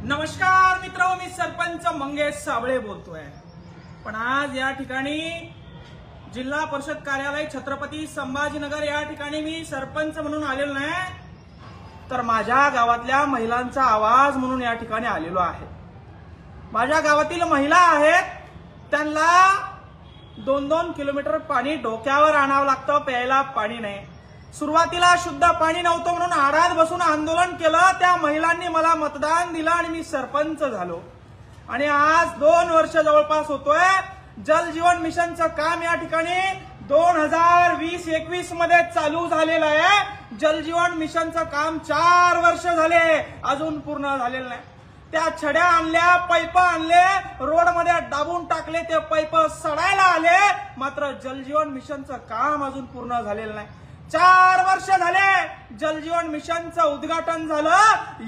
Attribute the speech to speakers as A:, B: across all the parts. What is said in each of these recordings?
A: नमस्कार मित्रांनो, मी सरपंच मंगेश साबळे बोलतोय। पण आज या ठिकाणी जिल्हा परिषद कार्यालय छत्रपती संभाजीनगर या ठिकाणी मी सरपंच म्हणून आलेलो नाही, तर माझ्या गावातल्या महिलांचा आवाज म्हणून या ठिकाणी आलेलो आहे। माझ्या गावातील महिला आहेत, त्यांना 2-2 किलोमीटर पाणी डोक्यावर आणावं लागतं, प्यायला पाणी नाही। सुरुवातीला शुद्ध पाणी नव्हतं म्हणून आडात बसून आंदोलन केलं, त्या महिलांनी मला मतदान दिलं आणि मी सरपंच झालो। आणि आज 2 वर्ष जवळपास होतोय। जल जीवन मिशनचं काम या ठिकाणी 2020-21 मध्ये चालू झालेलं आहे। जल जीवन मिशनचं काम 4 वर्ष झाले, अजून पूर्ण झालेलं नाही। त्या छड्या आणल्या, पाईप आणले, रोड मध्ये दाबून टाकले, ते पाईप सडायला आले, मात्र जल जीवन मिशनचं काम अजून पूर्ण झालेलं नाही। 4 वर्ष झाले जल जीवन मिशनचं उद्घाटन झालं,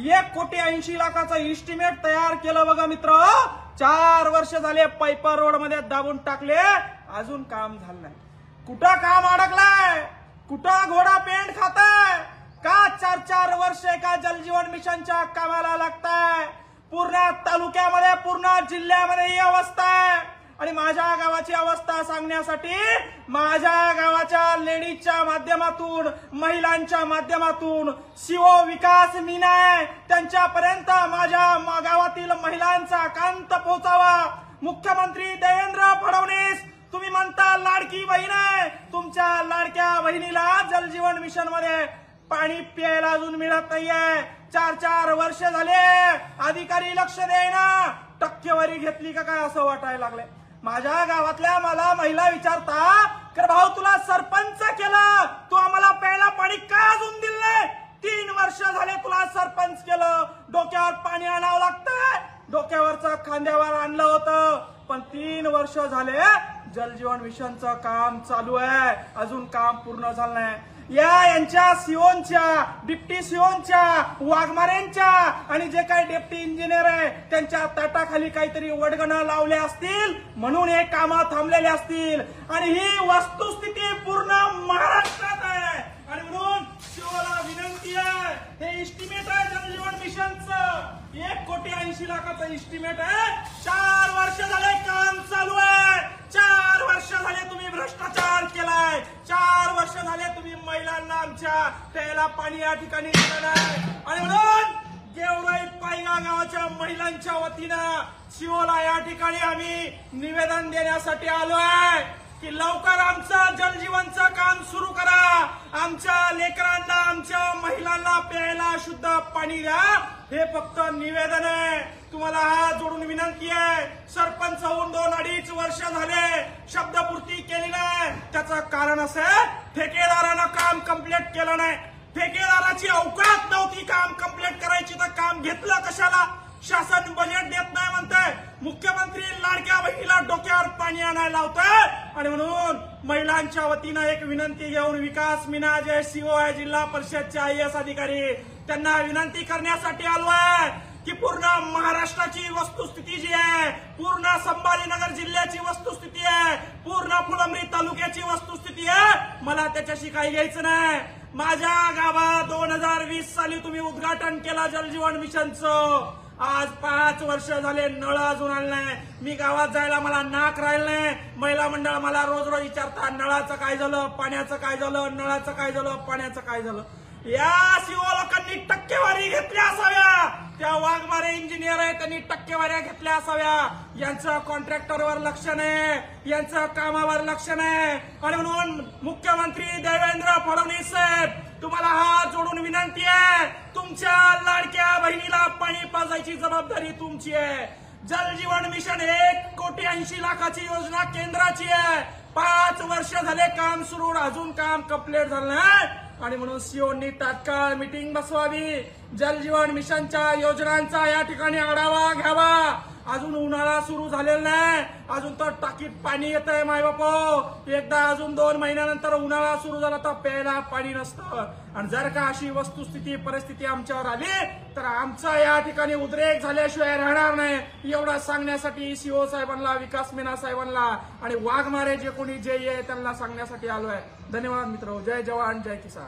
A: 1,80,00,000चं इस्टिमेट तयार केलं बघा मित्र। 4 वर्ष झाले, पाईप रोड मध्ये दाबून टाकले, अजून काम झालं नाही। कुठं काम अडकलाय, कुठं घोडा पेंट खाताय का? 4-4 वर्ष एका जल जीवन मिशनच्या कामाला लागताय। पूर्ण तालुक्यामध्ये, पूर्ण जिल्ह्यामध्ये ही अवस्था आहे। आणि माझ्या गावाची अवस्था सांगण्यासाठी माझ्या गावाच्या लेडीजच्या माध्यमातून, महिलांच्या माध्यमातून सीओ विकास मीना आहे, त्यांच्यापर्यंत माझ्या गावातील महिलांचा कांत पोहोचावा। मुख्यमंत्री देवेंद्र फडणवीस, तुम्ही म्हणता लाडकी बहीण आहे, तुमच्या लाडक्या बहिणीला जल जीवन मिशन मध्ये पाणी प्यायला अजून मिळत नाहीये। 4-4 वर्ष झाले, अधिकारी लक्ष देईना, टक्केवारी घेतली का काय असं वाटायला लागले। माझ्या गावातल्या मला महिला विचारता, तर भाऊ तुला सरपंच केलं, तू आम्हाला प्यायला पाणी का अजून दिलं नाही? 3 वर्ष झाले तुला सरपंच केलं, डोक्यावर पाणी आणावं लागतंय, डोक्यावरचं खांद्यावर आणलं होतं, पण 3 वर्ष झाले जल जीवन मिशनचं काम चालू आहे, अजून काम पूर्ण झालं नाही। यांच्या सीओनच्या, डिप्टी सीओनच्या, वाघमारेंच्या आणि जे काही डेप्टी इंजिनियर आहे त्यांच्या ताटाखाली काहीतरी वडगणा लावल्या असतील, म्हणून हे काम थांबलेले असतील। आणि ही वस्तुस्थिती पूर्ण महाराष्ट्रात आहे। आणि म्हणून सीओला विनंती आहे, हे इस्टिमेट आहे जल जीवन मिशनचं, 1,80,00,000चं इस्टिमेट आहे। 4 वर्ष झाले काम चालू आहे, 4 वर्ष झाले तुम्ही भ्रष्टाचार केलाय, 4 वर्ष झाले तुम्ही महिलांना आमच्या प्यायला पाणी या ठिकाणी दिलं नाही। आणि म्हणून गेवराई पायगा गावाच्या महिलांच्या वतीनं सीओला या ठिकाणी आम्ही निवेदन देण्यासाठी आलो आहे की लवकर आमचं जल जीवनचं काम सुरू करा, आमच्या लेकरांना, आमच्या महिलांना प्यायला शुद्ध पाणी द्या। हे फक्त निवेदन आहे, तुम्हाला हात जोडून विनंती आहे। सरपंच होऊन 2-2.5 वर्ष झाले, शब्दपूर्ती केली नाही, त्याचं कारण असं ठेकेदारानं काम कंप्लीट केलं नाही। ठेकेदाराची अवकात नव्हती काम कंप्लीट करायची, तर काम घेतलं कशाला? शासन बजेट देत नाही म्हणतंय, मुख्यमंत्री लाडक्या बहिणीला डोक्यावर पाणी आणायला लावतोय। आणि म्हणून महिलांच्या वतीनं एक विनंती घेऊन विकास मीना जे सीओ आहे जिल्हा परिषदचे IAS अधिकारी, त्यांना विनंती करण्यासाठी आलो आहे की पूर्ण महाराष्ट्राची वस्तुस्थिती जी आहे, पूर्ण संभाजीनगर जिल्ह्याची वस्तुस्थिती आहे, पूर्ण फुलंब्री तालुक्याची वस्तुस्थिती आहे, मला त्याच्याशी काही घ्यायचं नाही। माझ्या गावात 2020 साली तुम्ही उद्घाटन केलं जल जीवन मिशनचं, आज 5 वर्ष झाले नळ अजून आले नाही। मी गावात जायला मला नाक राहिलं नाही। महिला मंडळ मला रोज विचारतात, नळाचं काय झालं, पाण्याचं काय झालं, नळाचं काय झालं, पाण्याचं काय झालं। या सीओ लोकांनी टक्केवारी घेतल्या असाव्या, त्या वाघमारे इंजिनियर आहे त्यांनी टक्केवाऱ्या घेतल्या असाव्या। यांचं कॉन्ट्रॅक्टरवर लक्ष नाही, यांचं कामावर लक्ष नाही। आणि म्हणून मुख्यमंत्री देवेंद्र फडणवीस साहेब, तुम्हाला हात जोडून विनंती आहे, तुमच्या लाडक्या बहिणीला पाणी पाजायची जबाबदारी तुमची आहे। जल जीवन मिशन 1,80,00,000ची योजना केंद्राची आहे। 5 वर्ष झाले काम सुरू, अजून काम कंप्लीट झालं नाही। आणि म्हणून सीओनी तात्काळ मीटिंग बसवावी, जल जीवन मिशनच्या योजनांचा या ठिकाणी आढावा घ्यावा। अजून उन्हाळा सुरू झालेला नाही, अजून तर टाकीत पाणी येत आहे मायबापो। एकदा अजून 2 महिन्यानंतर उन्हाळा सुरू झाला तर प्यायला पाणी नसतं। आणि जर का अशी वस्तुस्थिती परिस्थिती आमच्यावर आली तर आमचा या ठिकाणी उद्रेक झाल्याशिवाय राहणार नाही। एवढा सांगण्यासाठी सीओ साहेबांना, विकास मीना साहेबांना आणि वाघमारे जे कोणी जे आहे त्यांना सांगण्यासाठी आलोय। धन्यवाद मित्र, जय जवान जय किसान।